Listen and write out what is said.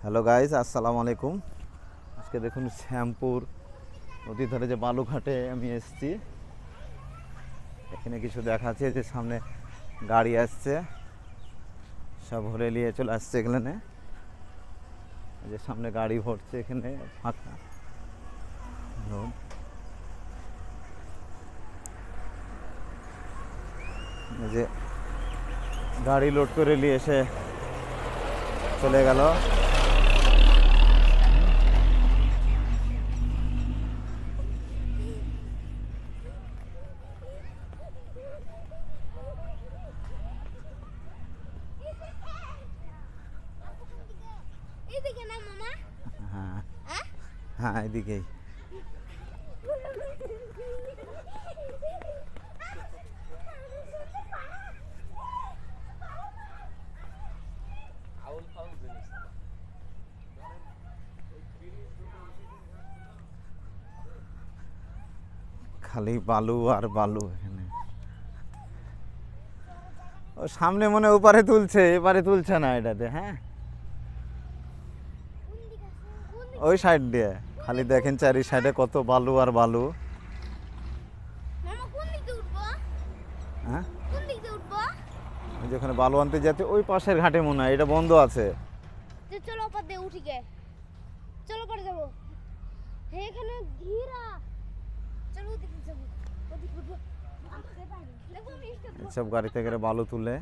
Hello guys, আসসালামু আলাইকুম। আজকে দেখুন শ্যামপুর নদীর ধারে যে বালুঘাটে আমি এসেছি। এখানে কিছু দেখাচ্ছে যে সামনে গাড়ি আসছে, সব ভরে নিয়ে চলে আসছে এখানে। যে সামনে গাড়ি ভরছে, এখানে ফাঁকা রোড। এই যে গাড়ি লোড করে নিয়ে এসে চলে গেল। হ্যাঁ হ্যাঁ, এদিকেই। খালি বালু আর বালু এখানে। ও সামনে মনে হয় ওপারে তুলছে, এপারে তুলছে না এটাতে। হ্যাঁ, ওই সাইড দিয়ে খালি দেখেন চারি সাইডে কত বালু আর বালু। হ্যাঁ, ওই যেখানে বালু আনতে যেতে ওই পাশের ঘাটে মনে হয় এটা বন্ধ আছে। চলো ওপর দিয়ে উঠি গে, চলো পরে যাবো। এখানে ঘিরা, চলো ওদিকে যাবো, ওদিকে উঠবো। দেখো আমি সব গাড়ি থেকে বালু তুলে